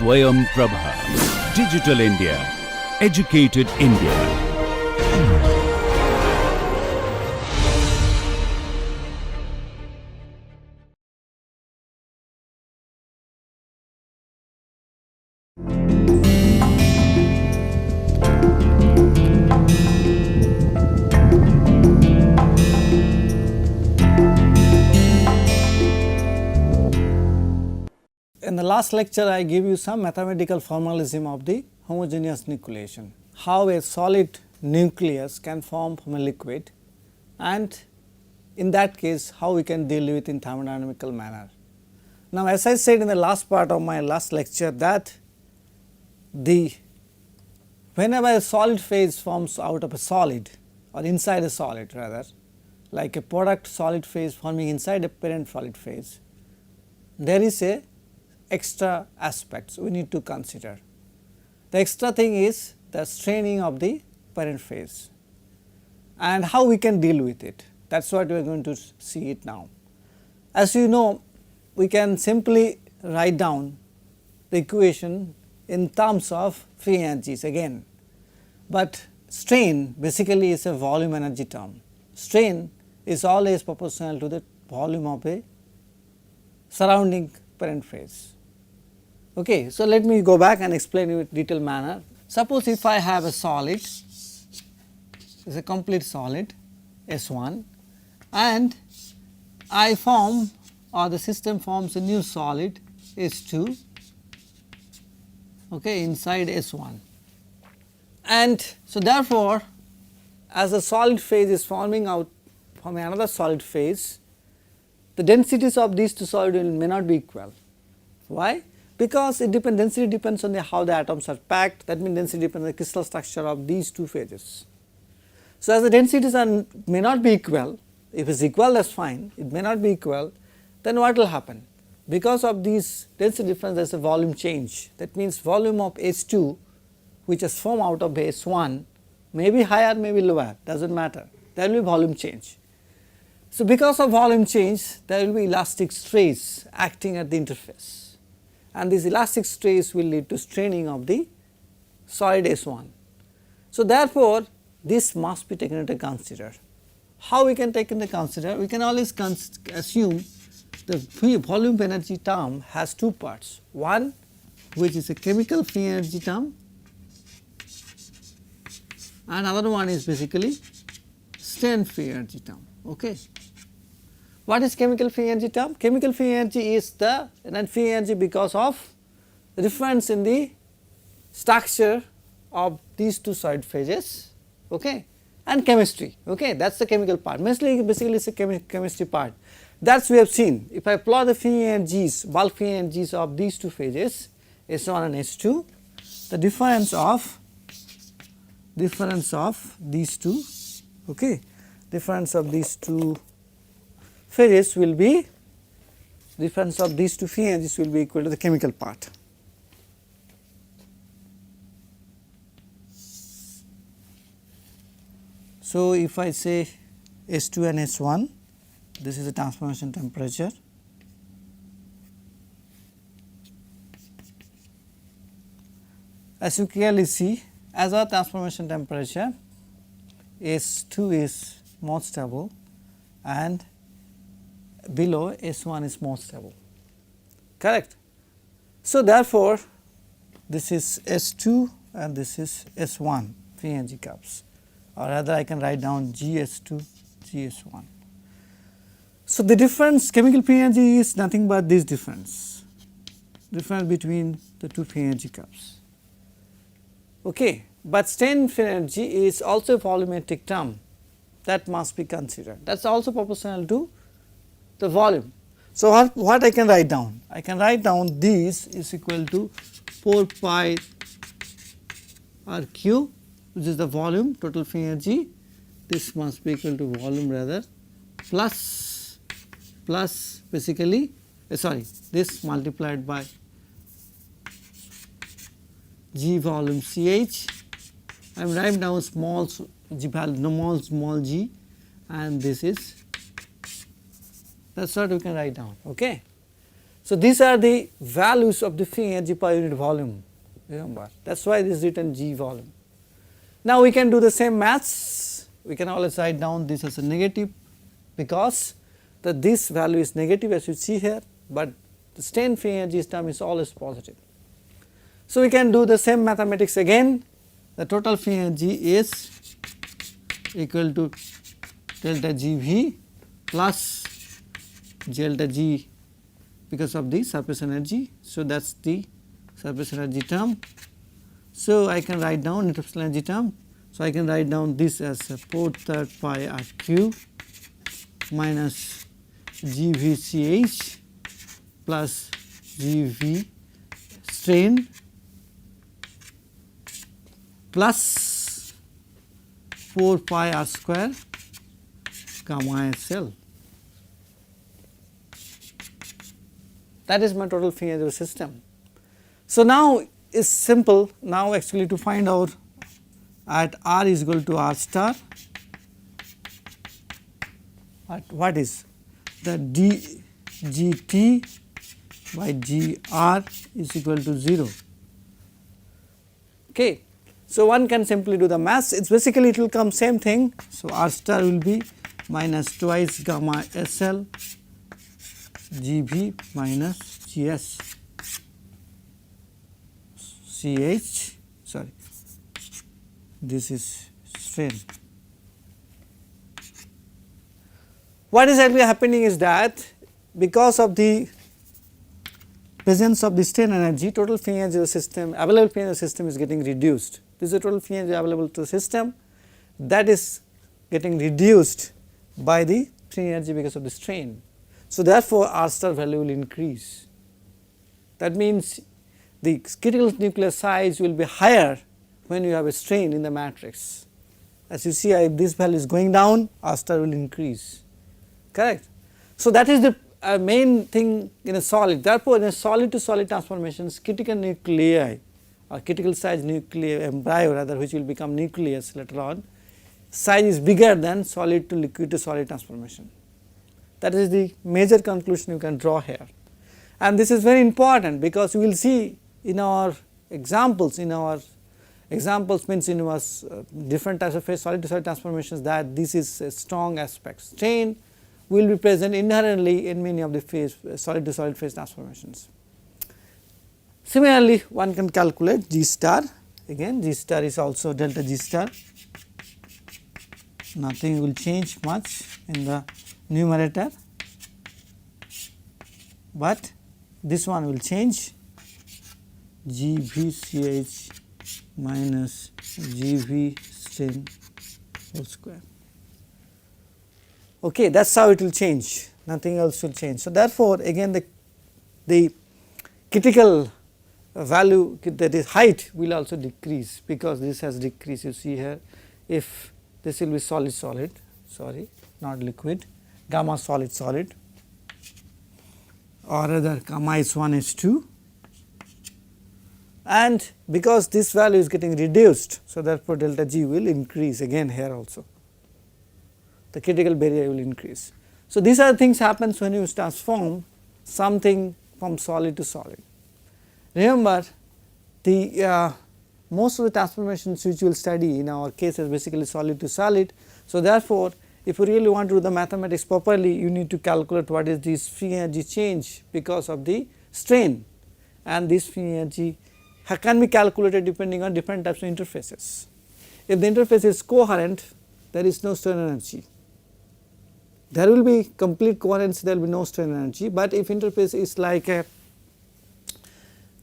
Swayam Prabha. Digital India. Educated India. In the last lecture, I gave you some mathematical formalism of the homogeneous nucleation, how a solid nucleus can form from a liquid, and in that case how we can deal with in thermodynamical manner. Now, as I said in the last part of my last lecture that whenever a solid phase forms out of a solid or inside a solid rather, like a product solid phase forming inside a parent solid phase, there is a extra aspects we need to consider. The extra thing is the straining of the parent phase and how we can deal with it. That is what we are going to see it now. As you know, we can simply write down the equation in terms of free energies again, but strain basically is a volume energy term. Strain is always proportional to the volume of a surrounding parent phase. Okay, so let me go back and explain in detailed manner. Suppose if I have a solid, is a complete solid S1, and I form or the system forms a new solid S2, okay, inside S1, and so therefore, as a solid phase is forming out from another solid phase, the densities of these two solids may not be equal. Why? Because density depends on how the atoms are packed, that means density depends on the crystal structure of these two phases. So, as the densities may not be equal, if it is equal that is fine, it may not be equal, then what will happen? Because of these density difference there is a volume change, that means volume of S2 which is formed out of S1 may be higher, may be lower, does not matter, there will be volume change. So, because of volume change there will be elastic stress acting at the interface, and this elastic stress will lead to straining of the solid S1. So, therefore, this must be taken into consider. How we can take into consider? We can always assume the volume energy term has two parts, one which is a chemical free energy term and another one is basically strain free energy term. Okay. What is chemical free energy term? Chemical free energy is the net free energy because of the difference in the structure of these two solid phases, okay, and chemistry. Okay, that is the chemical part. Basically it is a chemistry part. That is we have seen. If I plot the free energies, bulk free energies of these two phases S1 and S2, the difference of these two, okay, difference of these two phases will be, difference of these two free energies will be equal to the chemical part. So, if I say S2 and S1, this is the transformation temperature, as you clearly see, as our transformation temperature S2 is more stable and below S1 is more stable, correct. So, therefore, this is S2 and this is S1 free energy curves, or rather I can write down GS2, GS1. So, the difference chemical free energy is nothing but this difference between the two free energy curves. Okay. But strain free energy is also a volumetric term that must be considered, that is also proportional to the volume. So, what I can write down? I can write down this is equal to 4 pi RQ, which is the volume total free energy, this must be equal to volume rather plus basically this multiplied by G volume CH. I am writing down small g value, small g, and this is, that is what we can write down. Okay. So, these are the values of the free energy per unit volume, remember, that is why this is written G volume. Now, we can do the same maths, we can always write down this as a negative, because this value is negative as you see here, but the strain free energy term is always positive. So, we can do the same mathematics again. The total free energy is equal to delta GV plus delta G because of the surface energy. So, that is the surface energy term. So, I can write down interface energy term. So, I can write down this as 4/3 pi RQ minus GVCH plus GV strain plus 4 pi R square gamma SL. That is my total free energy system. So, now is simple, now actually to find out at R is equal to R star at what is the dGT by GR is equal to 0. Okay. So, one can simply do the maths, it is basically it will come same thing. So, R star will be minus twice gamma SL GV minus GS CH, sorry, this is strain. What is actually happening is that because of the presence of the strain energy, total free energy of the system, available free energy of the system is getting reduced. This is the total free energy available to the system, that is getting reduced by the free energy because of the strain. So, therefore, R star value will increase. That means the critical nuclear size will be higher when you have a strain in the matrix. As you see, if this value is going down, R star will increase, correct. So, that is the main thing in a solid. Therefore, in a solid to solid transformations, critical nuclei or critical size nuclei embryo rather, which will become nucleus later on, size is bigger than solid to liquid to solid transformation. That is the major conclusion you can draw here. And this is very important, because you will see in our examples, means in our different types of phase solid to solid transformations, that this is a strong aspect. Strain will be present inherently in many of the phase solid to solid phase transformations. Similarly, one can calculate G star, again G star is also delta G star, nothing will change much in the numerator, but this one will change, GVCH minus GV strain whole square. Okay, that is how it will change, nothing else will change. So, therefore, again the critical value, that is height, will also decrease, because this has decreased. You see here, if this will be solid, sorry, not liquid, gamma solid, or rather gamma S1 S2, and because this value is getting reduced, so therefore delta G will increase again here also, the critical barrier will increase. So, these are the things happens when you transform something from solid to solid. Remember, the most of the transformations which we will study in our case is basically solid to solid. So, therefore, if you really want to do the mathematics properly, you need to calculate what is this free energy change because of the strain, and this free energy can be calculated depending on different types of interfaces. If the interface is coherent, there is no strain energy. There will be complete coherence, there will be no strain energy, but if interface is like a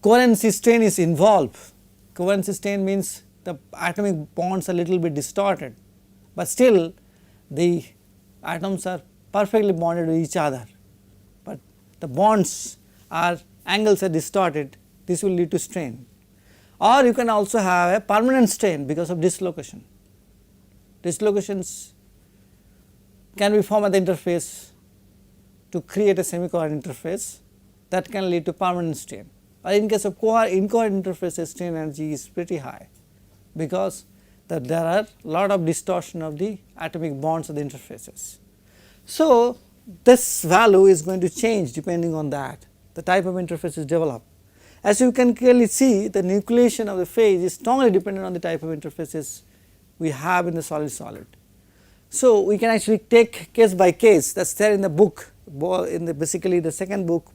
coherency strain is involved, coherency strain means the atomic bonds are little bit distorted, but still the atoms are perfectly bonded with each other, but the bonds are angles are distorted, this will lead to strain. Or you can also have a permanent strain because of dislocation. Dislocations can be formed at the interface to create a semi-coherent interface that can lead to permanent strain. Or in case of incoherent interfaces, strain energy is pretty high, because there are lot of distortion of the atomic bonds of the interfaces. So, this value is going to change depending on that. the type of interface is developed. As you can clearly see, the nucleation of the phase is strongly dependent on the type of interfaces we have in the solid-solid. So, we can actually take case by case, that is there in the book, in the basically the second book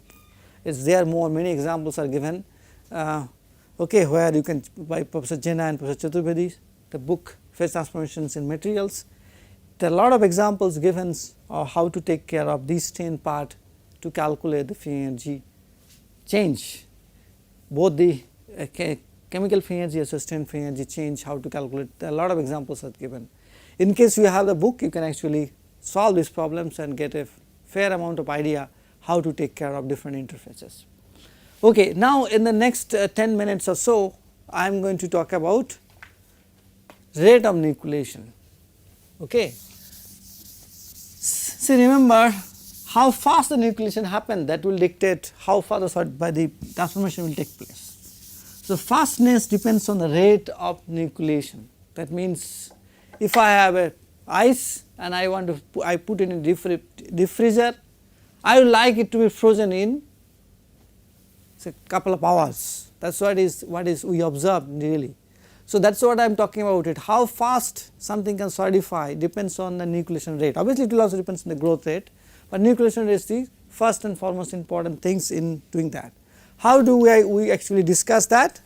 is there, many examples are given, okay, where you can, by Professor Jena and Professor Chaturvedi, the book Phase Transformations in Materials. There are a lot of examples given of how to take care of this strain part to calculate the free energy change, both the chemical free energy as well as strain free energy change, how to calculate. There are a lot of examples are given. In case you have the book, you can actually solve these problems and get a fair amount of idea how to take care of different interfaces. Okay, now in the next 10 minutes or so, I am going to talk about rate of nucleation. Okay. See, remember how fast the nucleation happens, that will dictate how far the transformation will take place. So, fastness depends on the rate of nucleation. That means, if I have a ice and I want to I put it in deep freezer, I would like it to be frozen in say couple of hours. That is what is we observed really. So, that is what I am talking about it. How fast something can solidify depends on the nucleation rate. Obviously, it will also depends on the growth rate, but nucleation rate is the first and foremost important things in doing that. How do we actually discuss that?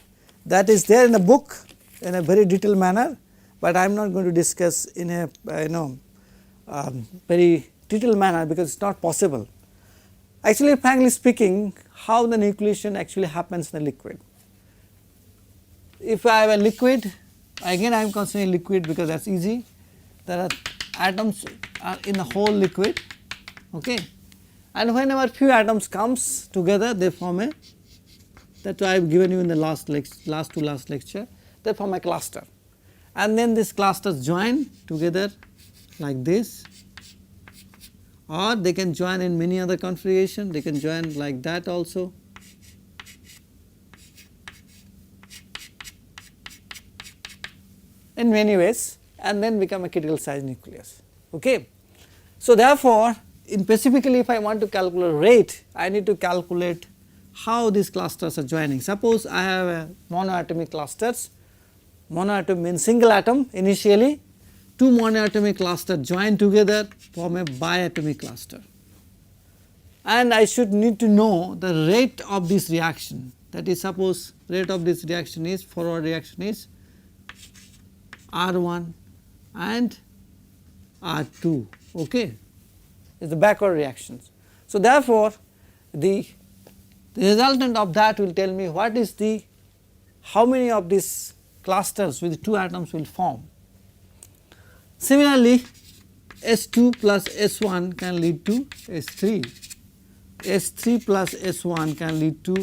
That is there in the book in a very detailed manner, but I am not going to discuss in a very detailed manner because it is not possible. Actually, frankly speaking, how the nucleation actually happens in the liquid. If I have a liquid, again I am considering liquid because that is easy. There are atoms in the whole liquid, okay, and whenever few atoms comes together, they form a, that I have given you in the last lecture, they form a cluster, and then these clusters join together like this, or they can join in many other configuration, they can join like that also. In many ways, and then become a critical size nucleus. Okay. So, therefore, specifically if I want to calculate rate, I need to calculate how these clusters are joining. Suppose I have a monoatomic clusters, monoatom means single atom initially, two monoatomic clusters join together form a biatomic cluster, and I should need to know the rate of this reaction, that is suppose rate of this reaction is forward reaction is R1 and R2, okay, is the backward reactions. So, therefore, the resultant of that will tell me what is the, how many of these clusters with two atoms will form. Similarly, S2 plus S1 can lead to S3, S3 plus S1 can lead to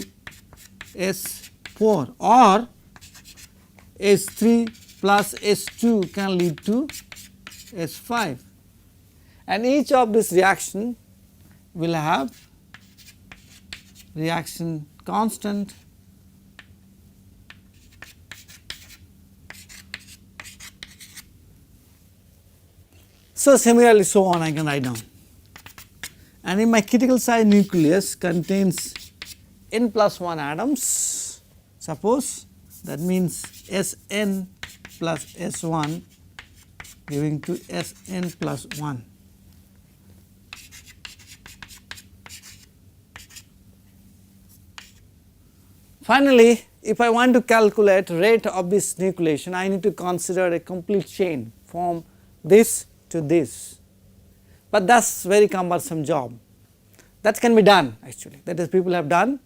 S4, or S3 plus S2 can lead to S5, and each of this reaction will have reaction constant so similarly so on I can write down, and in my critical size nucleus contains n plus 1 atoms, suppose that means Sn plus S1 giving to Sn plus 1. Finally, if I want to calculate rate of this nucleation, I need to consider a complete chain from this to this, but that is very cumbersome job. That can be done actually, that is people have done,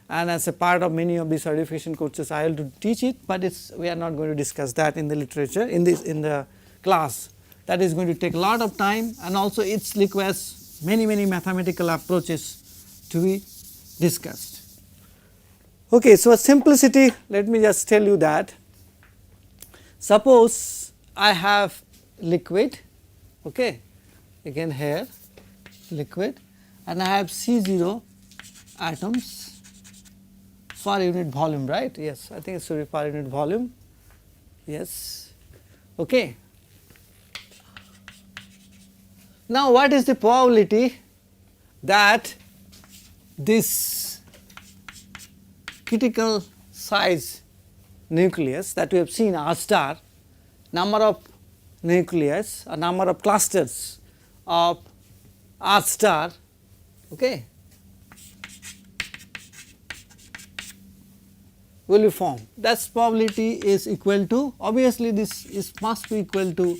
and as a part of many of the certification courses I will teach it, but we are not going to discuss that in the literature in the class. That is going to take a lot of time, and also it requires many mathematical approaches to be discussed. Okay, so a simplicity, let me just tell you that suppose I have liquid, okay, again here liquid, and I have C0 atoms per unit volume, right? Yes, I think it should be per unit volume. Yes, okay. Now, what is the probability that this critical size nucleus that we have seen R star, number of nucleus or number of clusters of R star, okay, will be formed. That probability is equal to, obviously this is must be equal to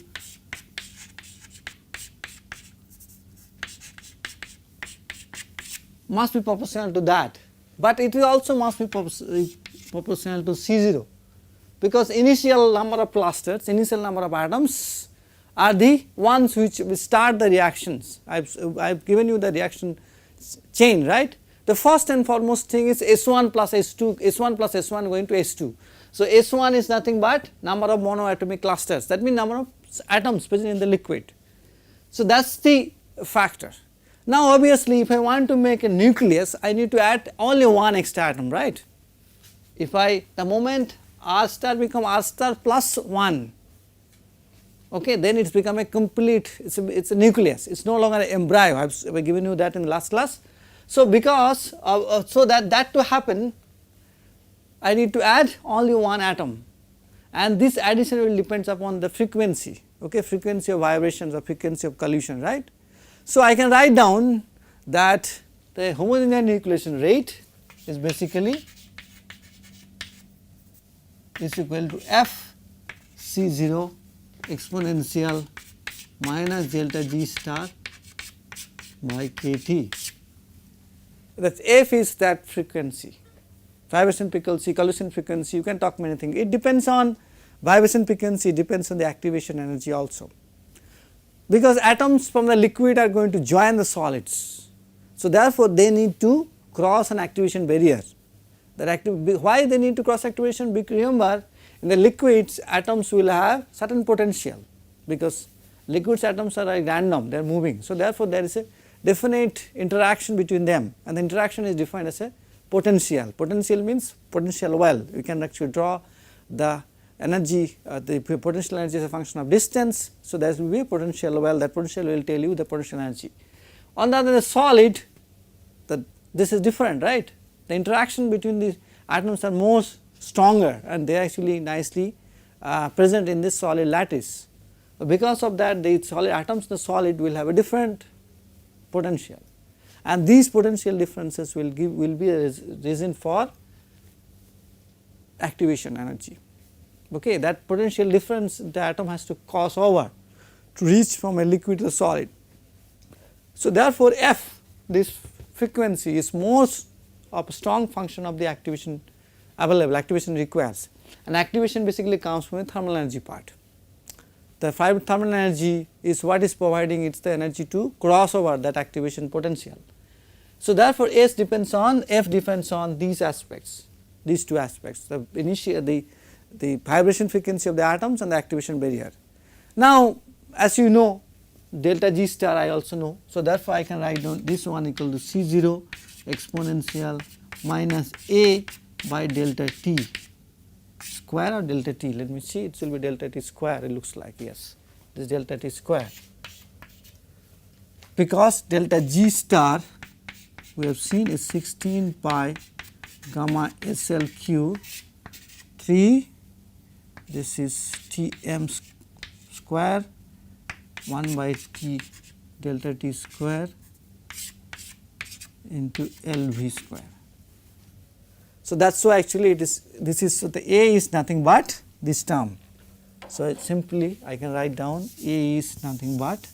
must be proportional to that, but it will also must be proportional to C0, because initial number of clusters, initial number of atoms are the ones which will start the reactions. I have given you the reaction chain, right. The first and foremost thing is S1 plus S2, S1 plus S1 going to S2. So, S1 is nothing but number of monoatomic clusters, that means number of atoms present in the liquid. So, that is the factor. Now, obviously, if I want to make a nucleus, I need to add only one extra atom, right. If I, the moment R star become R star plus 1, okay, then it has become a complete, it is a nucleus, it is no longer an embryo. I have given you that in the last class. So, because so that to happen, I need to add only one atom, and this addition will depends upon the frequency, okay, frequency of vibrations or frequency of collision, right. So, I can write down that the homogeneous nucleation rate is basically is equal to f C0 exponential minus delta G star by kT. That f is that frequency, vibration frequency, collision frequency, you can talk many things. It depends on vibration frequency, depends on the activation energy also, because atoms from the liquid are going to join the solids. So, therefore, they need to cross an activation barrier. That why they need to cross activation? Because remember, in the liquids atoms will have certain potential, because liquids atoms are like random, they are moving. So, therefore, there is a definite interaction between them, and the interaction is defined as a potential. Potential means potential well, you can actually draw the energy, the potential energy is a function of distance. So, there will be a potential well, that potential will tell you the potential energy. On the other hand, the solid, this is different, right. The interaction between the atoms are more stronger, and they are actually nicely present in this solid lattice. Because of that, the solid atoms in the solid will have a different potential, and these potential differences will be a reason for activation energy. Okay, that potential difference the atom has to cross over to reach from a liquid to a solid. So, therefore, f, this frequency is most of a strong function of the activation available, activation requires, and activation basically comes from the thermal energy part. The thermal energy is what is providing it is the energy to cross over that activation potential. So, therefore, S depends on, f depends on these aspects, these two aspects, the initial the vibration frequency of the atoms and the activation barrier. Now, as you know, delta G star I also know. So, therefore, I can write down this one equal to C0 exponential minus A by delta T square or delta T, let me see, it will be delta T square, it looks like, yes, this delta T square, because delta G star we have seen is 16 pi gamma SLQ 3, this is Tm square 1 by T delta T square into LV square. So, that is why actually it is, this is, so the A is nothing but this term. So, simply I can write down A is nothing but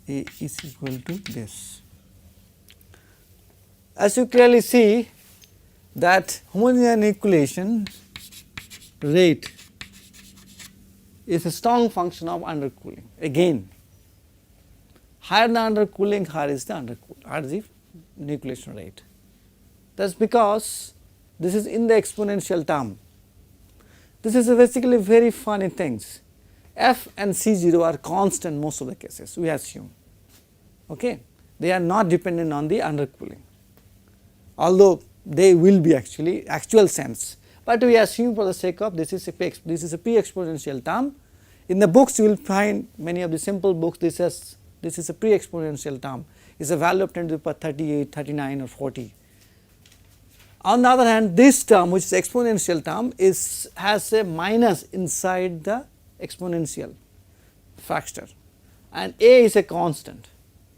A is equal to this. As you clearly see that homogeneous nucleation rate is a strong function of undercooling. Again, higher the undercooling, higher is the undercool, higher is the nucleation rate. That is because this is in the exponential term. This is basically very funny things. F and C0 are constant most of the cases, we assume. Okay. They are not dependent on the undercooling, although they will be actually actual sense, but we assume for the sake of this is a pre-exponential term. In the books you will find many of the simple books, this is a pre-exponential term, is a value of 10 to the power 38, 39 or 40. On the other hand, this term, which is exponential term, has a minus inside the exponential factor, and a is a constant.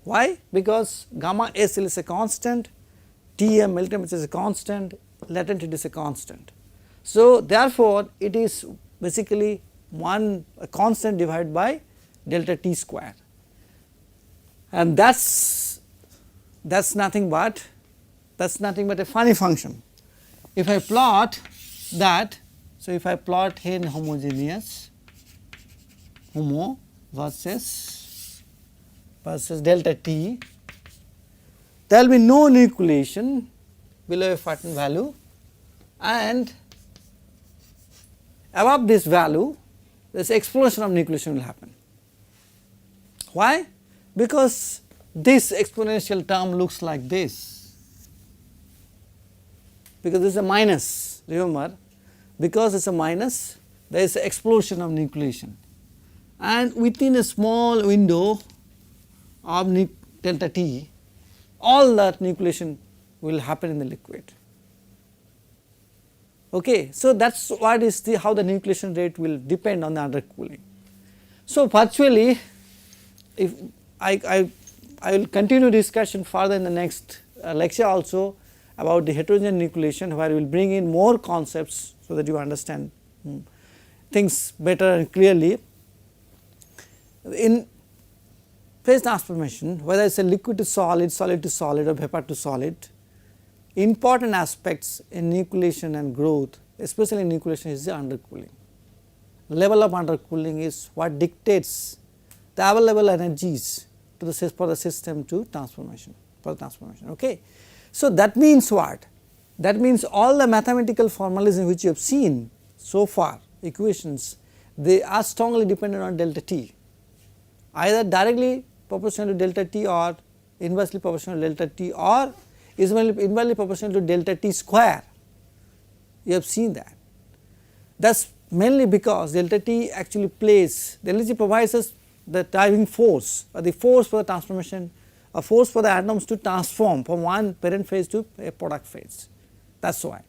Why? Because gamma SL is a constant, Tm melt temperature is a constant, latent heat is a constant. So, therefore, it is basically a constant divided by delta T square, and that's nothing but a funny function. If I plot that, so if I plot in homogeneous homo versus delta T, there will be no nucleation below a certain value, and above this value this explosion of nucleation will happen. Why? Because this exponential term looks like this, because this is a minus, remember, because it is a minus, there is an explosion of nucleation, and within a small window of delta T, all that nucleation will happen in the liquid. Okay. So, that is what is how the nucleation rate will depend on the undercooling. So, virtually, if I will continue discussion further in the next lecture also about the heterogeneous nucleation, where we will bring in more concepts so that you understand things better and clearly. In phase transformation, whether it is a liquid to solid, solid to solid, or vapor to solid, important aspects in nucleation and growth, especially in nucleation, is the undercooling. Level of undercooling is what dictates the available energies to for the system to transformation, for transformation. Okay. So, that means what? That means all the mathematical formalism which you have seen so far, equations, they are strongly dependent on delta T, either directly proportional to delta T or inversely proportional to delta T, or is inversely proportional to delta T square. You have seen that. That is mainly because delta T actually delta T provides us the driving force, or the force for the transformation, a force for the atoms to transform from one parent phase to a product phase. That is why.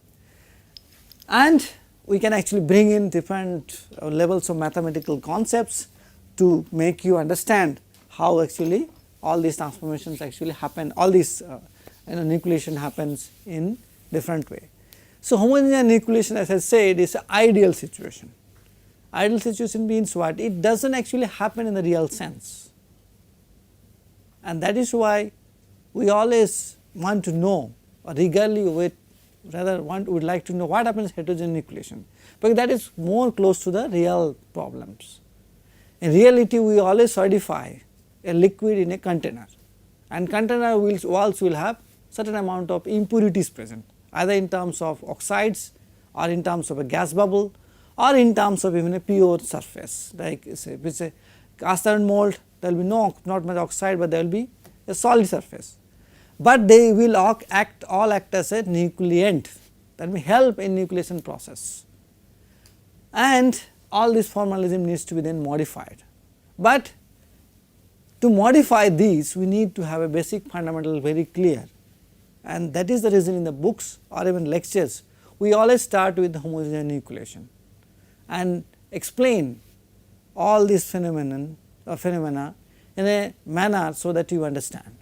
And we can actually bring in different levels of mathematical concepts to make you understand how actually all these transformations actually happen, all these nucleation happens in different way. So, homogeneous nucleation, as I said, is an ideal situation. Ideal situation means what? It does not actually happen in the real sense, and that is why we always want to know, or would like to know what happens in heterogeneous nucleation, because that is more close to the real problems. In reality, we always solidify a liquid in a container, and container walls will have certain amount of impurities present, either in terms of oxides, or in terms of a gas bubble, or in terms of even a pure surface. Like if it is a cast iron mold, there will be not much oxide, but there will be a solid surface, but they will all act as a nucleant, that will help in nucleation process, and all this formalism needs to be then modified. But to modify these, we need to have a basic fundamental very clear, and that is the reason in the books or even lectures we always start with the homogeneous nucleation and explain all these phenomena in a manner so that you understand,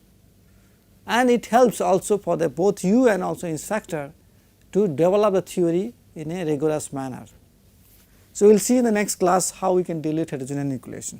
and it helps also for the both you and also instructor to develop the theory in a rigorous manner. So, we will see in the next class how we can deal with heterogeneous nucleation.